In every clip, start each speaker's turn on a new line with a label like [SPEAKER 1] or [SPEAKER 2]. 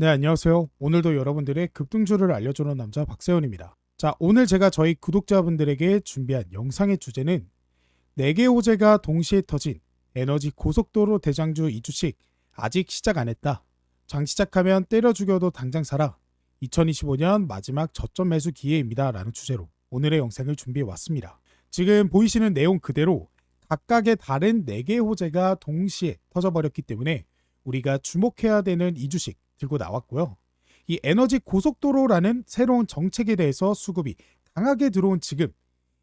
[SPEAKER 1] 네, 안녕하세요. 오늘도 여러분들의 급등주를 알려주는 남자 박세훈입니다. 자, 오늘 제가 저희 구독자분들에게 준비한 영상의 주제는 4개 호재가 동시에 터진 에너지 고속도로 대장주 2주씩 아직 시작 안 했다. 장 시작하면 때려 죽여도 당장 사라. 2025년 마지막 저점 매수 기회입니다. 라는 주제로 오늘의 영상을 준비해 왔습니다. 지금 보이시는 내용 그대로 각각의 다른 4개의 호재가 동시에 터져버렸기 때문에 우리가 주목해야 되는 2주씩 들고 나왔고요. 이 에너지 고속도로라는 새로운 정책에 대해서 수급이 강하게 들어온 지금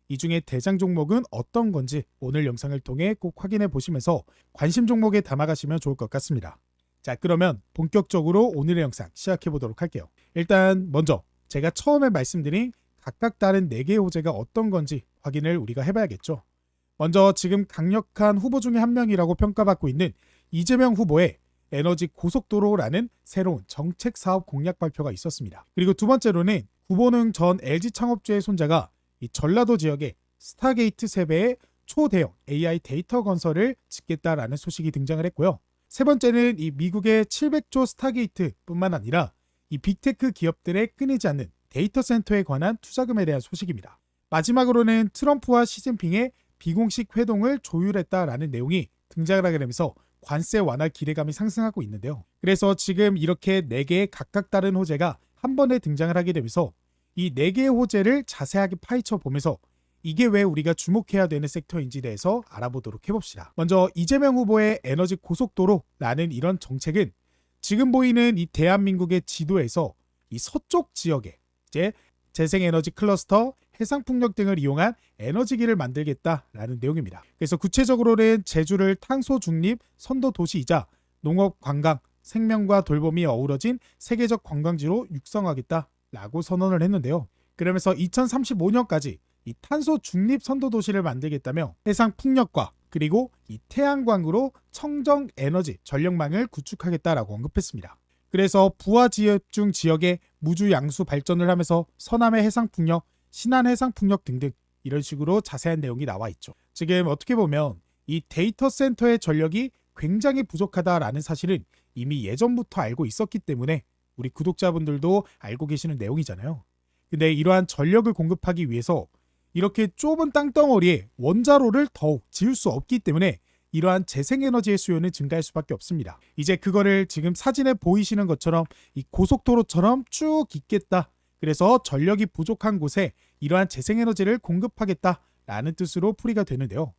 [SPEAKER 1] 이 중에 대장 종목은 어떤 건지 오늘 영상을 통해 꼭 확인해 보시면서 관심 종목에 담아가시면 좋을 것 같습니다. 자, 그러면 본격적으로 오늘의 영상 시작해 보도록 할게요. 일단 먼저 제가 처음에 말씀드린 각각 다른 4개의 호재가 어떤 건지 확인을 우리가 해봐야겠죠. 먼저 지금 강력한 후보 중에 한 명이라고 평가받고 있는 이재명 후보의 에너지 고속도로라는 새로운 정책 사업 공약 발표가 있었습니다. 그리고 두 번째로는 구본흥 전 LG 창업주의 손자가 이 전라도 지역에 스타게이트 세배의 초대형 AI 데이터 건설을 짓겠다라는 소식이 등장을 했고요. 세 번째는 이 미국의 700조 스타게이트뿐만 아니라 이 빅테크 기업들의 끊이지 않는 데이터 센터에 관한 투자금에 대한 소식입니다. 마지막으로는 트럼프와 시진핑의 비공식 회동을 조율했다라는 내용이 등장을 하게 되면서 관세 완화 기대감이 상승하고 있는데요. 그래서 지금 이렇게 4개의 각각 다른 호재가 한 번에 등장을 하게 되면서 이 4개의 호재를 자세하게 파헤쳐 보면서 이게 왜 우리가 주목해야 되는 섹터인지 대해서 알아보도록 해봅시다. 먼저 이재명 후보의 에너지 고속도로라는 이런 정책은 지금 보이는 이 대한민국의 지도에서 이 서쪽 지역에 이제 재생에너지 클러스터, 해상풍력 등을 이용한 에너지기를 만들겠다라는 내용입니다. 그래서 구체적으로는 제주를 탄소 중립 선도 도시이자 농업, 관광, 생명과 돌봄이 어우러진 세계적 관광지로 육성하겠다라고 선언을 했는데요. 그러면서 2035년까지 이 탄소 중립 선도 도시를 만들겠다며 해상풍력과 그리고 이 태양광으로 청정 에너지 전력망을 구축하겠다라고 언급했습니다. 그래서 부하 집중 지역의 무주 양수 발전을 하면서 서남의 해상풍력, 신안 해상풍력 등등 이런 식으로 자세한 내용이 나와 있죠. 지금 어떻게 보면 이 데이터 센터의 전력이 굉장히 부족하다라는 사실은 이미 예전부터 알고 있었기 때문에 우리 구독자분들도 알고 계시는 내용이잖아요. 근데 이러한 전력을 공급하기 위해서 이렇게 좁은 땅덩어리에 원자로를 더욱 지을 수 없기 때문에 이러한 재생에너지의 수요는 증가할 수밖에 없습니다. 이제 그거를 지금 사진에 보이시는 것처럼 이 고속도로처럼 쭉 잇겠다. 그래서 전력이 부족한 곳에 이러한 재생에너지를 공급하겠다라는 뜻으로 풀이가 되는데요.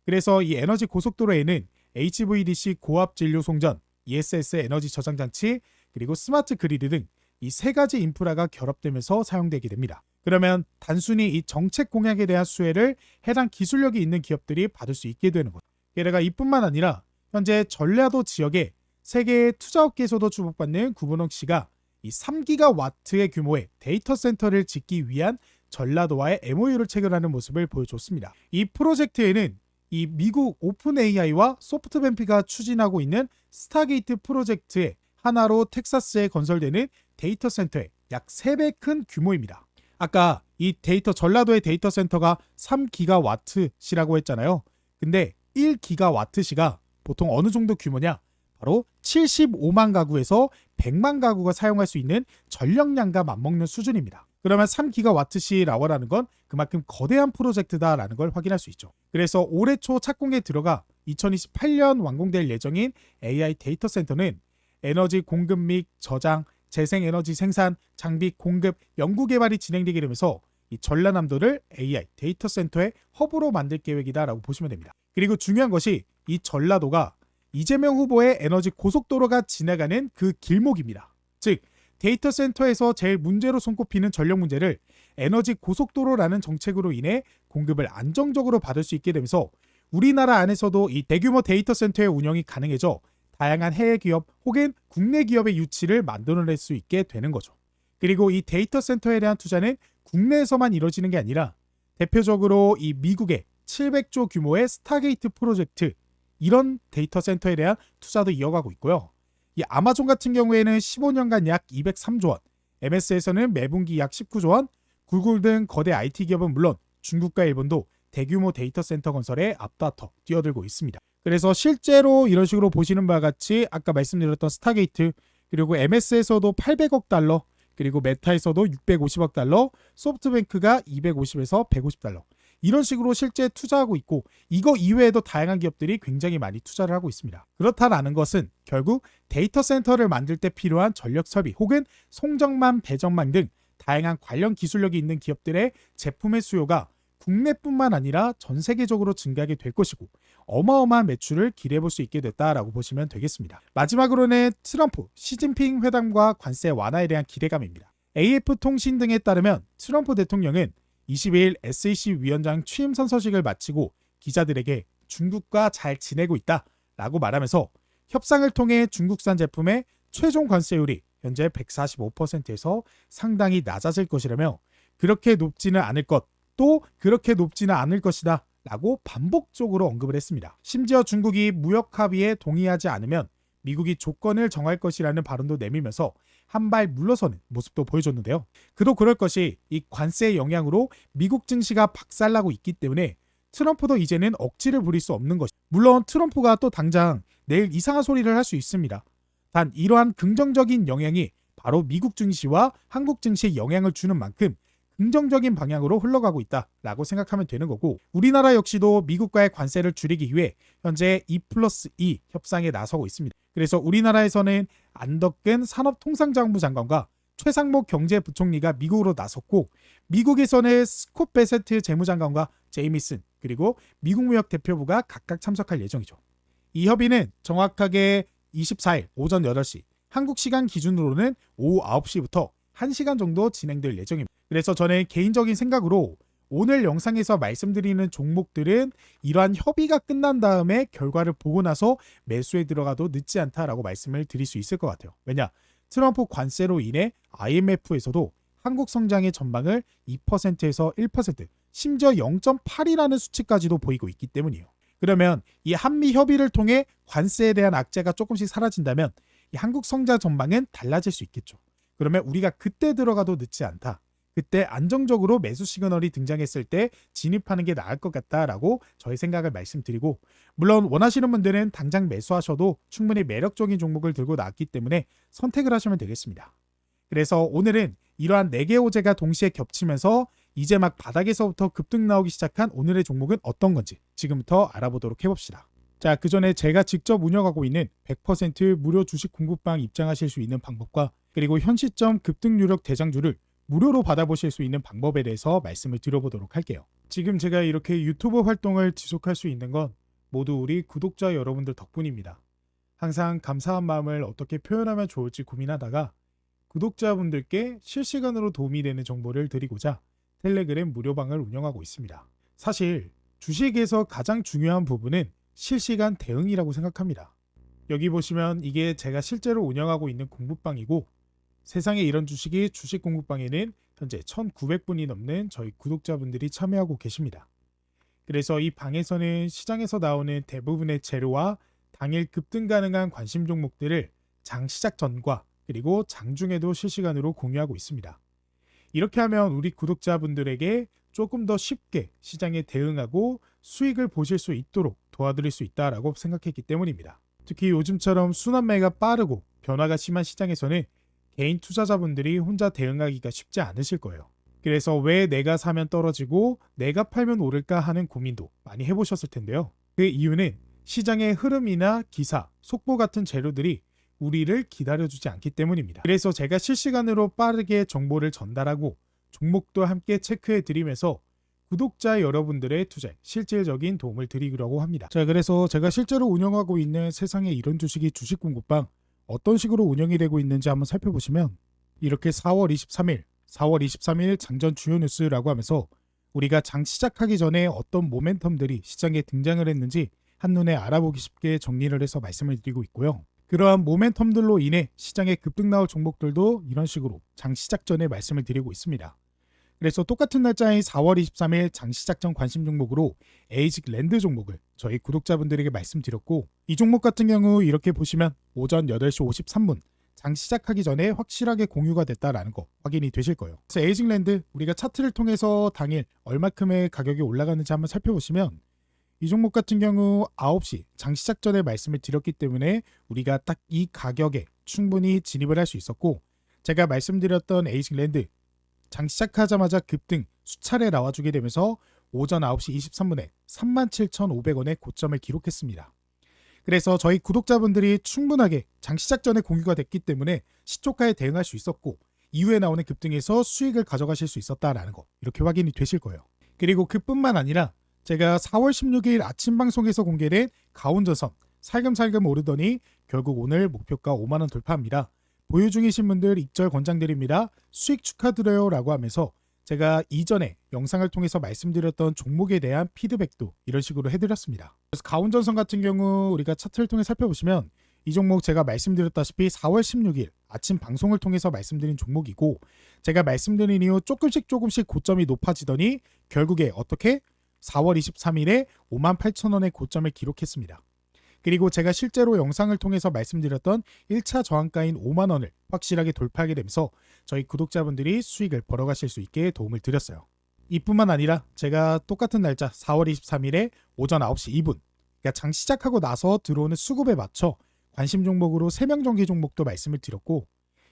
[SPEAKER 1] 그래서 이 에너지 고속도로에는 HVDC 고압 진료 송전, ESS 에너지 저장 장치, 그리고 스마트 그리드 등 이 3가지 인프라가 결합되면서 사용되게 됩니다. 그러면 단순히 이 정책 공약에 대한 수혜를 해당 기술력이 있는 기업들이 받을 수 있게 되는 거죠. 게다가 이뿐만 아니라 현재 전라도 지역에 세계의 투자업계에서도 주목받는 구본흥 씨가 이 3기가와트의 규모의 데이터 센터를 짓기 위한 전라도와의 MOU를 체결하는 모습을 보여줬습니다. 이 프로젝트에는 이 미국 오픈 AI와 소프트뱅크가 추진하고 있는 스타게이트 프로젝트의 하나로 텍사스에 건설되는 데이터 센터의 약 3배 큰 규모입니다. 아까 이 전라도의 데이터 센터가 3기가와트시라고 했잖아요. 근데 1기가와트시가 보통 어느 정도 규모냐? 바로 75만 가구에서 100만 가구가 사용할 수 있는 전력량과 맞먹는 수준입니다. 그러면 3기가와트시라고 하는 건 그만큼 거대한 프로젝트다라는 걸 확인할 수 있죠. 그래서 올해 초 착공에 들어가 2028년 완공될 예정인 AI 데이터 센터는 에너지 공급 및 저장, 재생에너지 생산, 장비 공급, 연구 개발이 진행되게 되면서 이 전라남도를 AI 데이터 센터의 허브로 만들 계획이다라고 보시면 됩니다. 그리고 중요한 것이 이 전라도가 이재명 후보의 에너지 고속도로가 지나가는 그 길목입니다. 즉 데이터 센터에서 제일 문제로 손꼽히는 전력 문제를 에너지 고속도로라는 정책으로 인해 공급을 안정적으로 받을 수 있게 되면서 우리나라 안에서도 이 대규모 데이터 센터의 운영이 가능해져 다양한 해외 기업 혹은 국내 기업의 유치를 만들어낼 수 있게 되는 거죠. 그리고 이 데이터 센터에 대한 투자는 국내에서만 이루어지는 게 아니라 대표적으로 이 미국의 700조 규모의 스타게이트 프로젝트 이런 데이터 센터에 대한 투자도 이어가고 있고요. 이 아마존 같은 경우에는 15년간 약 203조 원, MS에서는 매분기 약 19조 원, 구글 등 거대 IT 기업은 물론 중국과 일본도 대규모 데이터 센터 건설에 앞다퉈 뛰어들고 있습니다. 그래서 실제로 이런 식으로 보시는 바와 같이 아까 말씀드렸던 스타게이트 그리고 MS에서도 800억 달러, 그리고 메타에서도 650억 달러, 소프트뱅크가 250에서 150 달러. 이런 식으로 실제 투자하고 있고, 이거 이외에도 다양한 기업들이 굉장히 많이 투자를 하고 있습니다. 그렇다라는 것은 결국 데이터 센터를 만들 때 필요한 전력 설비 혹은 송정망, 배정망 등 다양한 관련 기술력이 있는 기업들의 제품의 수요가 국내뿐만 아니라 전 세계적으로 증가하게 될 것이고, 어마어마한 매출을 기대해 볼 수 있게 됐다라고 보시면 되겠습니다. 마지막으로는 트럼프, 시진핑 회담과 관세 완화에 대한 기대감입니다. AF통신 등에 따르면 트럼프 대통령은 22일 SEC 위원장 취임 선서식을 마치고 기자들에게 중국과 잘 지내고 있다라고 말하면서 협상을 통해 중국산 제품의 최종 관세율이 현재 145%에서 상당히 낮아질 것이라며, 그렇게 높지는 않을 것, 또 그렇게 높지는 않을 것이다 라고 반복적으로 언급을 했습니다. 심지어 중국이 무역 합의에 동의하지 않으면 미국이 조건을 정할 것이라는 발언도 내밀면서 한 발 물러서는 모습도 보여줬는데요. 그도 그럴 것이 이 관세의 영향으로 미국 증시가 박살나고 있기 때문에 트럼프도 이제는 억지를 부릴 수 없는 것이, 물론 트럼프가 또 당장 내일 이상한 소리를 할 수 있습니다. 단 이러한 긍정적인 영향이 바로 미국 증시와 한국 증시에 영향을 주는 만큼 긍정적인 방향으로 흘러가고 있다라고 생각하면 되는 거고, 우리나라 역시도 미국과의 관세를 줄이기 위해 현재 2+2 협상에 나서고 있습니다. 그래서 우리나라에서는 안덕근 산업통상자원부 장관과 최상목 경제부총리가 미국으로 나섰고, 미국에서는 스콧 베세트 재무장관과 제이미슨, 그리고 미국 무역 대표부가 각각 참석할 예정이죠. 이 협의는 정확하게 24일 오전 8시, 한국 시간 기준으로는 오후 9시부터 1시간 정도 진행될 예정입니다. 그래서 저는 개인적인 생각으로 오늘 영상에서 말씀드리는 종목들은 이러한 협의가 끝난 다음에 결과를 보고 나서 매수에 들어가도 늦지 않다라고 말씀을 드릴 수 있을 것 같아요. 왜냐? 트럼프 관세로 인해 IMF에서도 한국 성장의 전망을 2%에서 1%, 심지어 0.8이라는 수치까지도 보이고 있기 때문이에요. 그러면 이 한미 협의를 통해 관세에 대한 악재가 조금씩 사라진다면 이 한국 성장 전망은 달라질 수 있겠죠. 그러면 우리가 그때 들어가도 늦지 않다. 그때 안정적으로 매수 시그널이 등장했을 때 진입하는 게 나을 것 같다라고 저의 생각을 말씀드리고, 물론 원하시는 분들은 당장 매수하셔도 충분히 매력적인 종목을 들고 나왔기 때문에 선택을 하시면 되겠습니다. 그래서 오늘은 이러한 4개 호재가 동시에 겹치면서 이제 막 바닥에서부터 급등 나오기 시작한 오늘의 종목은 어떤 건지 지금부터 알아보도록 해봅시다. 자, 그 전에 제가 직접 운영하고 있는 100% 무료 주식 공부방 입장하실 수 있는 방법과, 그리고 현 시점 급등 유력 대장주를 무료로 받아보실 수 있는 방법에 대해서 말씀을 드려보도록 할게요. 지금 제가 이렇게 유튜브 활동을 지속할 수 있는 건 모두 우리 구독자 여러분들 덕분입니다. 항상 감사한 마음을 어떻게 표현하면 좋을지 고민하다가 구독자분들께 실시간으로 도움이 되는 정보를 드리고자 텔레그램 무료방을 운영하고 있습니다. 사실 주식에서 가장 중요한 부분은 실시간 대응이라고 생각합니다. 여기 보시면 이게 제가 실제로 운영하고 있는 공부방이고, 세상에 이런 주식이 주식 공부방에는 현재 1900분이 넘는 저희 구독자분들이 참여하고 계십니다. 그래서 이 방에서는 시장에서 나오는 대부분의 재료와 당일 급등 가능한 관심 종목들을 장 시작 전과 그리고 장중에도 실시간으로 공유하고 있습니다. 이렇게 하면 우리 구독자분들에게 조금 더 쉽게 시장에 대응하고 수익을 보실 수 있도록 도와드릴 수 있다라고 생각했기 때문입니다. 특히 요즘처럼 순환매가 빠르고 변화가 심한 시장에서는 개인 투자자분들이 혼자 대응하기가 쉽지 않으실 거예요. 그래서 왜 내가 사면 떨어지고 내가 팔면 오를까 하는 고민도 많이 해보셨을 텐데요. 그 이유는 시장의 흐름이나 기사, 속보 같은 재료들이 우리를 기다려주지 않기 때문입니다. 그래서 제가 실시간으로 빠르게 정보를 전달하고 종목도 함께 체크해 드리면서 구독자 여러분들의 투자에 실질적인 도움을 드리려고 합니다. 자, 그래서 제가 실제로 운영하고 있는 세상에 이런 주식이 주식 공부방 어떤 식으로 운영이 되고 있는지 한번 살펴보시면, 이렇게 4월 23일 장전 주요 뉴스라고 하면서 우리가 장 시작하기 전에 어떤 모멘텀들이 시장에 등장을 했는지 한눈에 알아보기 쉽게 정리를 해서 말씀을 드리고 있고요. 그러한 모멘텀들로 인해 시장에 급등 나올 종목들도 이런 식으로 장 시작 전에 말씀을 드리고 있습니다. 그래서 똑같은 날짜인 4월 23일 장 시작 전 관심 종목으로 에이직 랜드 종목을 저희 구독자분들에게 말씀드렸고, 이 종목 같은 경우 이렇게 보시면 오전 8시 53분 장 시작하기 전에 확실하게 공유가 됐다라는 거 확인이 되실 거예요. 그래서 에이직 랜드 우리가 차트를 통해서 당일 얼마큼의 가격이 올라가는지 한번 살펴보시면, 이 종목 같은 경우 9시 장 시작 전에 말씀을 드렸기 때문에 우리가 딱 이 가격에 충분히 진입을 할 수 있었고, 제가 말씀드렸던 에이징랜드 장 시작하자마자 급등 수차례 나와주게 되면서 오전 9시 23분에 37,500원의 고점을 기록했습니다. 그래서 저희 구독자분들이 충분하게 장 시작 전에 공유가 됐기 때문에 시초가에 대응할 수 있었고, 이후에 나오는 급등에서 수익을 가져가실 수 있었다라는 거, 이렇게 확인이 되실 거예요. 그리고 그뿐만 아니라 제가 4월 16일 아침 방송에서 공개된 가온전선 살금살금 오르더니 결국 오늘 목표가 5만원 돌파합니다. 보유 중이신 분들 입절 권장드립니다. 수익 축하드려요 라고 하면서 제가 이전에 영상을 통해서 말씀드렸던 종목에 대한 피드백도 이런 식으로 해드렸습니다. 그래서 가온전선 같은 경우 우리가 차트를 통해 살펴보시면 이 종목 제가 말씀드렸다시피 4월 16일 아침 방송을 통해서 말씀드린 종목이고, 제가 말씀드린 이후 조금씩 고점이 높아지더니 결국에 어떻게 4월 23일에 58,000원의 고점을 기록했습니다. 그리고 제가 실제로 영상을 통해서 말씀드렸던 1차 저항가인 5만원을 확실하게 돌파하게 되면서 저희 구독자분들이 수익을 벌어가실 수 있게 도움을 드렸어요. 이뿐만 아니라 제가 똑같은 날짜 4월 23일에 오전 9시 2분, 그러니까 장 시작하고 나서 들어오는 수급에 맞춰 관심 종목으로 세명전기 종목도 말씀을 드렸고,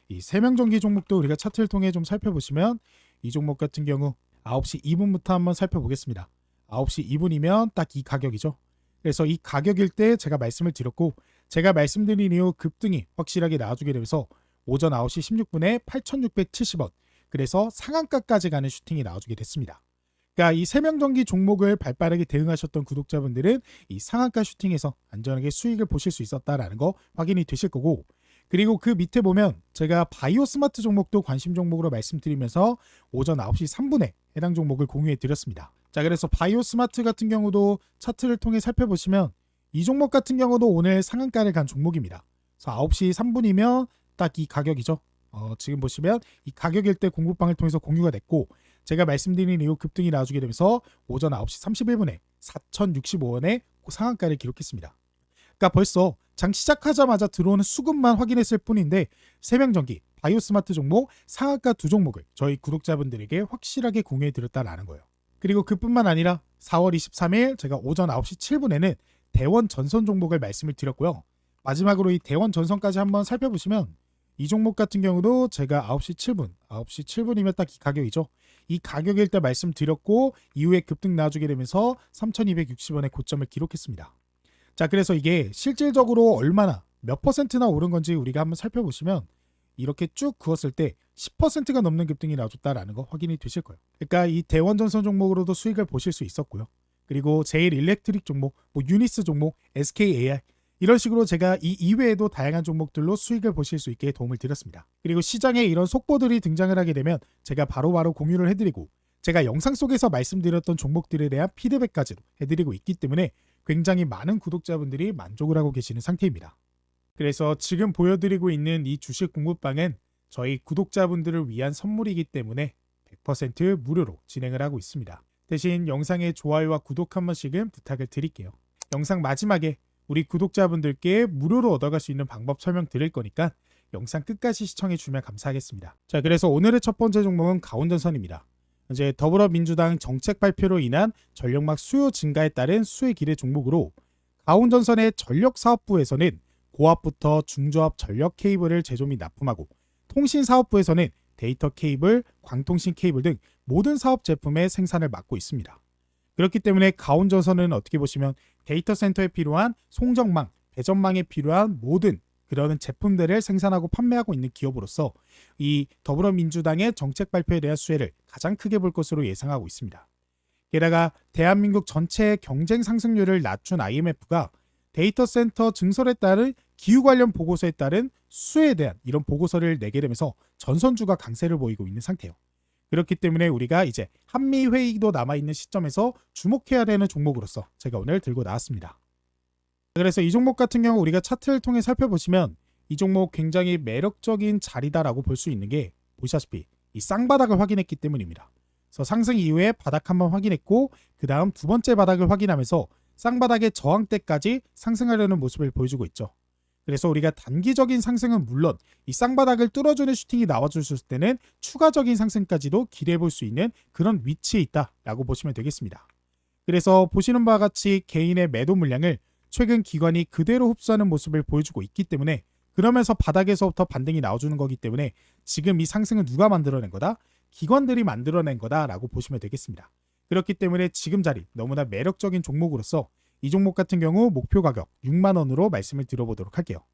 [SPEAKER 1] 이 세명전기 종목도 우리가 차트를 통해 좀 살펴보시면 이 종목 같은 경우 9시 2분부터 한번 살펴보겠습니다. 9시 2분이면 딱 이 가격이죠. 그래서 이 가격일 때 제가 말씀을 드렸고, 제가 말씀드린 이후 급등이 확실하게 나와주게 되면서 오전 9시 16분에 8,670원, 그래서 상한가까지 가는 슈팅이 나와주게 됐습니다. 그러니까 이 세명전기 종목을 발빠르게 대응하셨던 구독자분들은 이 상한가 슈팅에서 안전하게 수익을 보실 수 있었다라는 거 확인이 되실 거고, 그리고 그 밑에 보면 제가 바이오 스마트 종목도 관심 종목으로 말씀드리면서 오전 9시 3분에 해당 종목을 공유해 드렸습니다. 자, 그래서 바이오 스마트 같은 경우도 차트를 통해 살펴보시면 이 종목 같은 경우도 오늘 상한가를 간 종목입니다. 그래서 9시 3분이면 딱 이 가격이죠. 지금 보시면 이 가격일 때 공부방을 통해서 공유가 됐고, 제가 말씀드린 이후 급등이 나와주게 되면서 오전 9시 31분에 4,065원의 상한가를 기록했습니다. 그러니까 벌써 장 시작하자마자 들어오는 수급만 확인했을 뿐인데 세명전기, 바이오 스마트 종목, 상한가 두 종목을 저희 구독자분들에게 확실하게 공유해 드렸다라는 거예요. 그리고 그뿐만 아니라 4월 23일 제가 오전 9시 7분에는 대원 전선 종목을 말씀을 드렸고요. 마지막으로 이 대원 전선까지 한번 살펴보시면 이 종목 같은 경우도 제가 9시 7분이면 딱 이 가격이죠. 이 가격일 때 말씀드렸고 이후에 급등 나와주게 되면서 3,260원의 고점을 기록했습니다. 자, 그래서 이게 실질적으로 얼마나 몇 퍼센트나 오른 건지 우리가 한번 살펴보시면 이렇게 쭉 그었을 때 10%가 넘는 급등이 나와줬다라는 거 확인이 되실 거예요. 그러니까 이 대원전선 종목으로도 수익을 보실 수 있었고요. 그리고 제일 일렉트릭 종목, 유니스 종목, SKAI 이런 식으로 제가 이 이외에도 다양한 종목들로 수익을 보실 수 있게 도움을 드렸습니다. 그리고 시장에 이런 속보들이 등장을 하게 되면 제가 바로바로 공유를 해드리고, 제가 영상 속에서 말씀드렸던 종목들에 대한 피드백까지도 해드리고 있기 때문에 굉장히 많은 구독자분들이 만족을 하고 계시는 상태입니다. 그래서 지금 보여드리고 있는 이 주식 공부방은 저희 구독자분들을 위한 선물이기 때문에 100% 무료로 진행을 하고 있습니다. 대신 영상의 좋아요와 구독 한 번씩은 부탁을 드릴게요. 영상 마지막에 우리 구독자분들께 무료로 얻어갈 수 있는 방법 설명드릴 거니까 영상 끝까지 시청해주면 감사하겠습니다. 자, 그래서 오늘의 첫 번째 종목은 가온전선입니다. 이제 더불어민주당 정책 발표로 인한 전력막 수요 증가에 따른 수혜 기대 종목으로 가온전선의 전력사업부에서는 고압부터 중저압 전력 케이블을 제조 및 납품하고, 통신사업부에서는 데이터 케이블, 광통신 케이블 등 모든 사업 제품의 생산을 맡고 있습니다. 그렇기 때문에 가온전선은 어떻게 보시면 데이터 센터에 필요한 송정망, 배전망에 필요한 모든 그런 제품들을 생산하고 판매하고 있는 기업으로서 이 더불어민주당의 정책 발표에 대한 수혜를 가장 크게 볼 것으로 예상하고 있습니다. 게다가 대한민국 전체의 경쟁 상승률을 낮춘 IMF가 데이터 센터 증설에 따른 기후 관련 보고서에 따른 수혜에 대한 이런 보고서를 내게 되면서 전선주가 강세를 보이고 있는 상태예요. 그렇기 때문에 우리가 이제 한미 회의도 남아있는 시점에서 주목해야 되는 종목으로서 제가 오늘 들고 나왔습니다. 그래서 이 종목 같은 경우 우리가 차트를 통해 살펴보시면 이 종목 굉장히 매력적인 자리다라고 볼 수 있는 게 보시다시피 이 쌍바닥을 확인했기 때문입니다. 그래서 상승 이후에 바닥 한번 확인했고 그 다음 두 번째 바닥을 확인하면서 쌍바닥의 저항대까지 상승하려는 모습을 보여주고 있죠. 그래서 우리가 단기적인 상승은 물론 이 쌍바닥을 뚫어주는 슈팅이 나와줬을 때는 추가적인 상승까지도 기대해 볼 수 있는 그런 위치에 있다라고 보시면 되겠습니다. 그래서 보시는 바와 같이 개인의 매도 물량을 최근 기관이 그대로 흡수하는 모습을 보여주고 있기 때문에 그러면서 바닥에서부터 반등이 나와주는 거기 때문에 지금 이 상승은 누가 만들어낸 거다? 기관들이 만들어낸 거다라고 보시면 되겠습니다. 그렇기 때문에 지금 자리 너무나 매력적인 종목으로서 이 종목 같은 경우 목표 가격 6만 원으로 말씀을 드려보도록 할게요.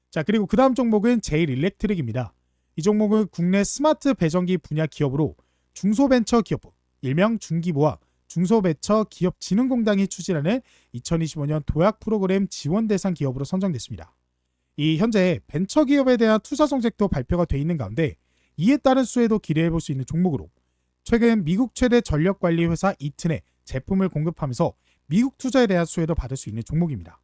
[SPEAKER 1] 자, 그리고 그 다음 종목은 제일일렉트릭입니다. 이 종목은 국내 스마트 배전기 분야 기업으로 중소벤처기업부, 일명 중기부와 중소벤처기업진흥공단이 추진하는 2025년 도약 프로그램 지원 대상 기업으로 선정됐습니다. 이 현재 벤처기업에 대한 투자 정책도 발표가 돼 있는 가운데 이에 따른 수혜도 기대해볼 수 있는 종목으로 최근 미국 최대 전력관리 회사 이튼에 제품을 공급하면서 미국 투자에 대한 수혜도 받을 수 있는 종목입니다.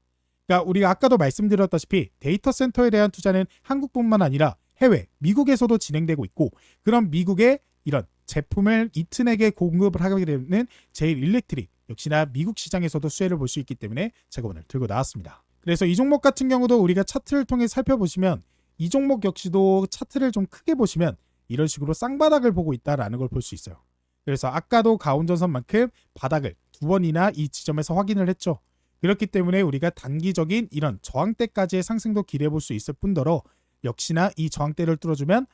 [SPEAKER 1] 그러니까 우리가 아까도 말씀드렸다시피 데이터 센터에 대한 투자는 한국뿐만 아니라 해외, 미국에서도 진행되고 있고 그런 미국의 이런 제품을 이튼에게 공급을 하게 되는 제일일렉트릭 역시나 미국 시장에서도 수혜를 볼 수 있기 때문에 제가 오늘 들고 나왔습니다. 그래서 이 종목 같은 경우도 우리가 차트를 통해 살펴보시면 이 종목 역시도 차트를 좀 크게 보시면 이런 식으로 쌍바닥을 보고 있다라는 걸 볼 수 있어요. 그래서 아까도 가운전선만큼 바닥을 두 번이나 이 지점에서 확인을 했죠. 그렇기 때문에 우리가 단기적인 이런 저항대까지의 상승도 기대해 볼 수 있을 뿐더러 역시나 이 저항대를 뚫어주면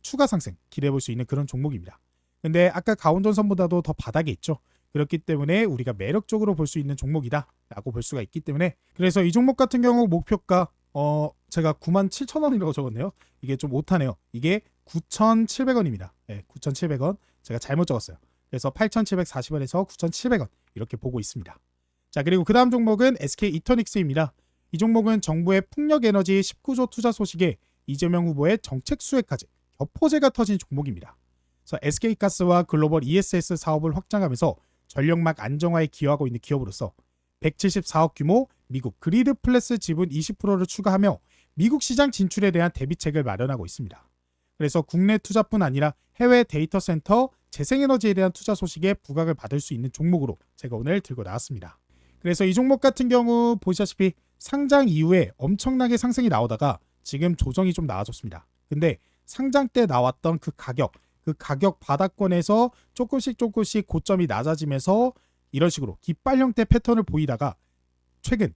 [SPEAKER 1] 추가 상승 기대해 볼 수 있는 그런 종목입니다. 근데 아까 가운전선보다도 더 바닥에 있죠. 그렇기 때문에 우리가 매력적으로 볼 수 있는 종목이다 라고 볼 수가 있기 때문에 그래서 이 종목 같은 경우 목표가 제가 97,000원이라고 적었네요. 이게 좀 오타네요. 이게 9,700원입니다. 네, 9,700원. 제가 잘못 적었어요. 그래서 8,740원에서 9,700원 이렇게 보고 있습니다. 자, 그리고 그 다음 종목은 SK이터닉스입니다. 이 종목은 정부의 풍력에너지 19조 투자 소식에 이재명 후보의 정책 수혜까지 격포제가 터진 종목입니다. 그래서 SK가스와 글로벌 ESS 사업을 확장하면서 전력망 안정화에 기여하고 있는 기업으로서 174억 규모 미국 그리드 플러스 지분 20%를 추가하며 미국 시장 진출에 대한 대비책을 마련하고 있습니다. 그래서 국내 투자뿐 아니라 해외 데이터 센터, 재생에너지에 대한 투자 소식에 부각을 받을 수 있는 종목으로 제가 오늘 들고 나왔습니다. 그래서 이 종목 같은 경우 보시다시피 상장 이후에 엄청나게 상승이 나오다가 지금 조정이 좀 나아졌습니다. 근데 상장 때 나왔던 그 가격 바닥권에서 조금씩 고점이 낮아지면서 이런 식으로 깃발 형태 패턴을 보이다가 최근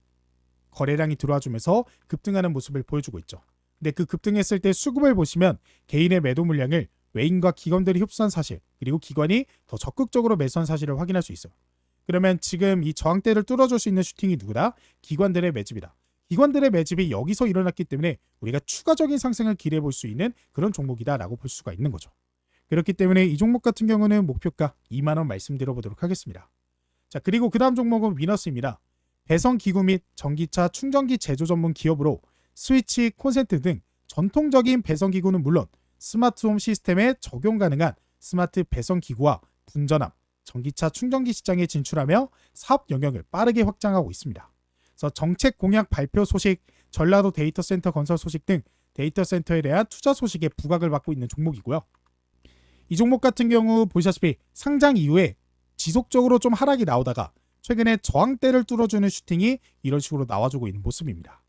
[SPEAKER 1] 거래량이 들어와주면서 급등하는 모습을 보여주고 있죠. 근데 그 급등했을 때 수급을 보시면 개인의 매도 물량을 외인과 기관들이 흡수한 사실 그리고 기관이 더 적극적으로 매수한 사실을 확인할 수 있어요. 그러면 지금 이 저항대를 뚫어줄 수 있는 슈팅이 누구다? 기관들의 매집이다. 기관들의 매집이 여기서 일어났기 때문에 우리가 추가적인 상승을 기대해 볼 수 있는 그런 종목이다라고 볼 수가 있는 거죠. 그렇기 때문에 이 종목 같은 경우는 목표가 2만 원 말씀드려보도록 하겠습니다. 자, 그리고 그 다음 종목은 위너스입니다. 배선기구 및 전기차 충전기 제조 전문 기업으로 스위치, 콘센트 등 전통적인 배선기구는 물론 스마트홈 시스템에 적용 가능한 스마트 배선기구와 분전함, 전기차 충전기 시장에 진출하며 사업 영역을 빠르게 확장하고 있습니다. 그래서 정책 공약 발표 소식, 전라도 데이터 센터 건설 소식 등 데이터 센터에 대한 투자 소식에 부각을 받고 있는 종목이고요. 이 종목 같은 경우 보시다시피 상장 이후에 지속적으로 좀 하락이 나오다가 최근에 저항대를 뚫어주는 슈팅이 이런 식으로 나와주고 있는 모습입니다.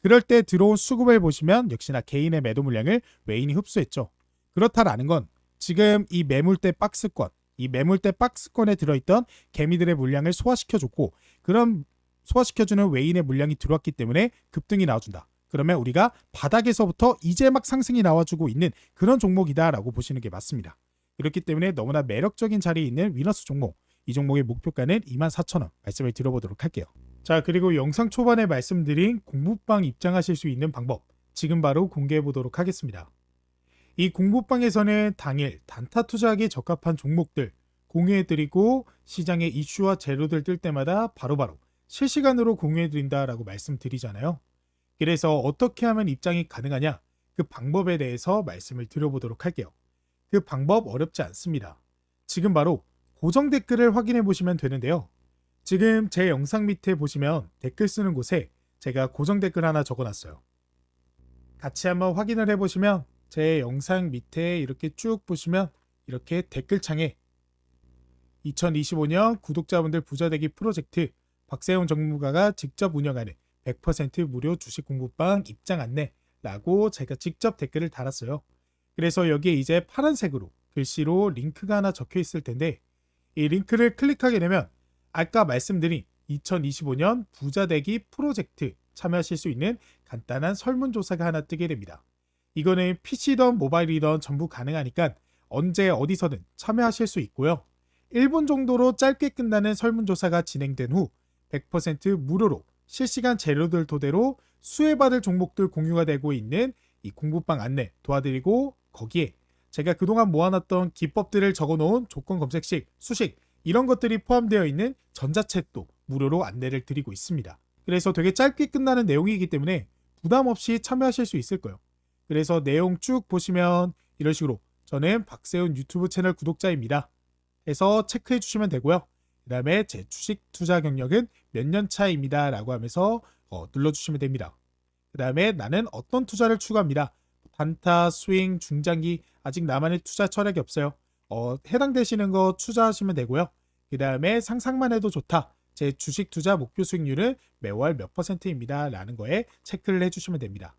[SPEAKER 1] 그럴 때 들어온 수급을 보시면 역시나 개인의 매도 물량을 외인이 흡수했죠. 그렇다라는 건 지금 이 매물대 박스권에 들어있던 개미들의 물량을 소화시켜줬고 그런 소화시켜주는 외인의 물량이 들어왔기 때문에 급등이 나와준다. 그러면 우리가 바닥에서부터 이제 막 상승이 나와주고 있는 그런 종목이다라고 보시는 게 맞습니다. 그렇기 때문에 너무나 매력적인 자리에 있는 위너스 종목, 이 종목의 목표가는 24,000원 말씀을 드려보도록 할게요. 자, 그리고 영상 초반에 말씀드린 공부방 입장하실 수 있는 방법 지금 바로 공개해 보도록 하겠습니다. 이 공부방에서는 당일 단타 투자하기 적합한 종목들 공유해드리고 시장의 이슈와 재료들 뜰 때마다 바로바로 실시간으로 공유해드린다라고 말씀드리잖아요. 그래서 어떻게 하면 입장이 가능하냐? 그 방법에 대해서 말씀을 드려보도록 할게요. 그 방법 어렵지 않습니다. 지금 바로 고정 댓글을 확인해 보시면 되는데요. 지금 제 영상 밑에 보시면 댓글 쓰는 곳에 제가 고정 댓글 하나 적어놨어요. 같이 한번 확인을 해보시면 제 영상 밑에 이렇게 쭉 보시면 이렇게 댓글창에 2025년 구독자분들 부자되기 프로젝트 박세훈 전문가가 직접 운영하는 100% 무료 주식 공부방 입장 안내라고 제가 직접 댓글을 달았어요. 그래서 여기에 이제 파란색으로 글씨로 링크가 하나 적혀 있을 텐데 이 링크를 클릭하게 되면 아까 말씀드린 2025년 부자되기 프로젝트 참여하실 수 있는 간단한 설문조사가 하나 뜨게 됩니다. 이거는 PC든 모바일이든 전부 가능하니까 언제 어디서든 참여하실 수 있고요. 1분 정도로 짧게 끝나는 설문조사가 진행된 후 100% 무료로 실시간 재료들 토대로 수혜받을 종목들 공유가 되고 있는 이 공부방 안내 도와드리고, 거기에 제가 그동안 모아놨던 기법들을 적어놓은 조건 검색식, 수식 이런 것들이 포함되어 있는 전자책도 무료로 안내를 드리고 있습니다. 그래서 되게 짧게 끝나는 내용이기 때문에 부담 없이 참여하실 수 있을 거예요. 그래서 내용 쭉 보시면 이런 식으로 저는 박세훈 유튜브 채널 구독자입니다 해서 체크해 주시면 되고요. 그 다음에 제 주식 투자 경력은 몇 년 차입니다 라고 하면서 눌러주시면 됩니다. 그 다음에 나는 어떤 투자를 추구합니다. 단타, 스윙, 중장기, 아직 나만의 투자 철학이 없어요. 해당되시는 거 투자하시면 되고요. 그 다음에 상상만 해도 좋다. 제 주식 투자 목표 수익률은 매월 몇 %입니다 라는 거에 체크를 해주시면 됩니다.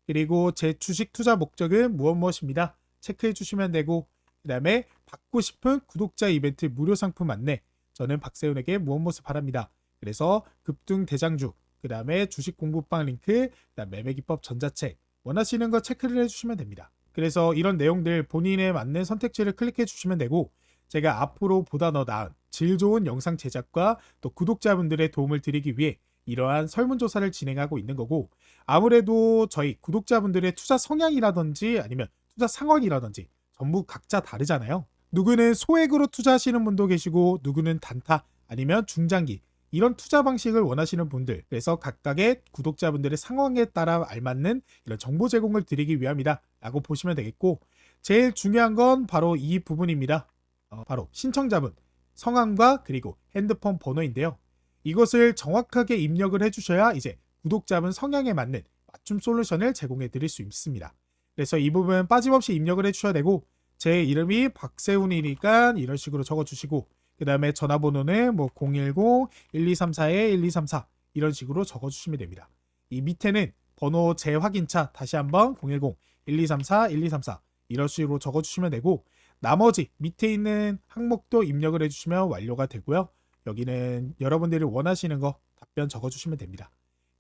[SPEAKER 1] 그리고 제 주식 투자 목적은 무엇입니다. 체크해 주시면 되고, 그 다음에 받고 싶은 구독자 이벤트 무료 상품 안내, 저는 박세훈에게 무엇 바랍니다. 그래서 급등 대장주, 그 다음에 주식 공부방 링크, 그다음 매매 기법 전자책 원하시는 거 체크를 해주시면 됩니다. 그래서 이런 내용들 본인에 맞는 선택지를 클릭해 주시면 되고, 제가 앞으로 보다 더 나은 질 좋은 영상 제작과 또 구독자분들의 도움을 드리기 위해 이러한 설문조사를 진행하고 있는 거고, 아무래도 저희 구독자분들의 투자 성향이라든지 아니면 투자 상황이라든지 전부 각자 다르잖아요. 누구는 소액으로 투자하시는 분도 계시고, 누구는 단타 아니면 중장기 이런 투자 방식을 원하시는 분들, 그래서 각각의 구독자분들의 상황에 따라 알맞는 이런 정보 제공을 드리기 위함이다 라고 보시면 되겠고, 제일 중요한 건 바로 이 부분입니다. 바로 신청자분 성함과 그리고 핸드폰 번호인데요. 이것을 정확하게 입력을 해주셔야 이제 구독자분 성향에 맞는 맞춤 솔루션을 제공해 드릴 수 있습니다. 그래서 이 부분 빠짐없이 입력을 해주셔야 되고, 제 이름이 박세훈이니까 이런 식으로 적어주시고, 그 다음에 전화번호는 010-1234-1234 이런 식으로 적어주시면 됩니다. 이 밑에는 번호 재확인차 다시 한번 010-1234-1234 이런 식으로 적어주시면 되고, 나머지 밑에 있는 항목도 입력을 해주시면 완료가 되고요. 여기는 여러분들이 원하시는 거 답변 적어주시면 됩니다.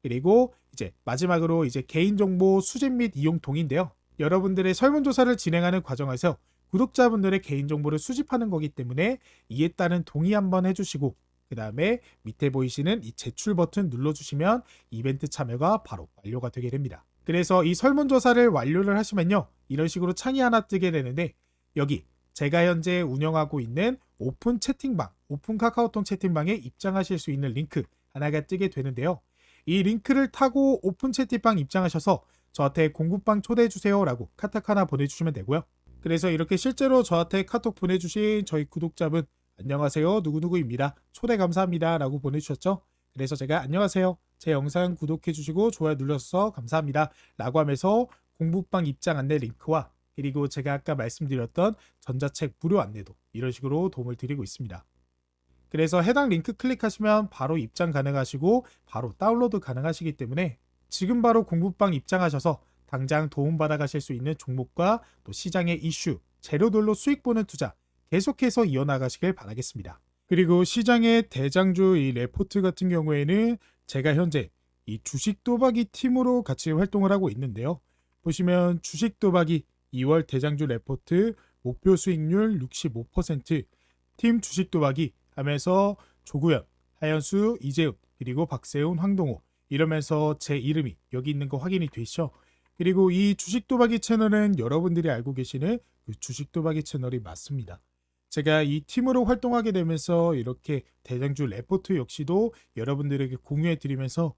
[SPEAKER 1] 그리고 이제 마지막으로 이제 개인정보 수집 및 이용 동의인데요. 여러분들의 설문조사를 진행하는 과정에서 구독자분들의 개인정보를 수집하는 거기 때문에 이에 따른 동의 한번 해주시고, 그 다음에 밑에 보이시는 이 제출 버튼 눌러주시면 이벤트 참여가 바로 완료가 되게 됩니다. 그래서 이 설문조사를 완료를 하시면요, 이런 식으로 창이 하나 뜨게 되는데, 여기 제가 현재 운영하고 있는 오픈 채팅방, 오픈 카카오톡 채팅방에 입장하실 수 있는 링크 하나가 뜨게 되는데요. 이 링크를 타고 오픈 채팅방 입장하셔서 저한테 공부방 초대해주세요 라고 카톡 하나 보내주시면 되고요. 그래서 이렇게 실제로 저한테 카톡 보내주신 저희 구독자분, 안녕하세요 누구누구입니다, 초대 감사합니다 라고 보내주셨죠. 그래서 제가 안녕하세요, 제 영상 구독해주시고 좋아요 눌러주셔서 감사합니다 라고 하면서 공부방 입장 안내 링크와 그리고 제가 아까 말씀드렸던 전자책 무료 안내도 이런 식으로 도움을 드리고 있습니다. 그래서 해당 링크 클릭하시면 바로 입장 가능하시고 바로 다운로드 가능하시기 때문에 지금 바로 공부방 입장하셔서 당장 도움받아 가실 수 있는 종목과 또 시장의 이슈, 재료들로 수익 보는 투자 계속해서 이어나가시길 바라겠습니다. 그리고 시장의 대장주 이 레포트 같은 경우에는 제가 현재 이 주식 도박이 팀으로 같이 활동을 하고 있는데요. 보시면 주식 도박이 2월 대장주 레포트 목표 수익률 65%, 팀 주식 도박이 하면서 조구현, 하연수, 이재훈, 그리고 박세훈, 황동호 이러면서 제 이름이 여기 있는 거 확인이 되시죠? 그리고 이 주식 도박이 채널은 여러분들이 알고 계시는 그 주식 도박이 채널이 맞습니다. 제가 이 팀으로 활동하게 되면서 이렇게 대장주 레포트 역시도 여러분들에게 공유해 드리면서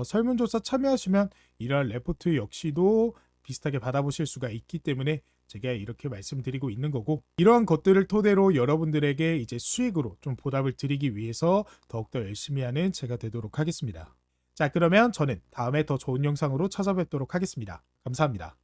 [SPEAKER 1] 설문조사 참여하시면 이러한 레포트 역시도 비슷하게 받아보실 수가 있기 때문에 제가 이렇게 말씀드리고 있는 거고, 이러한 것들을 토대로 여러분들에게 이제 수익으로 좀 보답을 드리기 위해서 더욱더 열심히 하는 제가 되도록 하겠습니다. 자, 그러면 저는 다음에 더 좋은 영상으로 찾아뵙도록 하겠습니다. 감사합니다.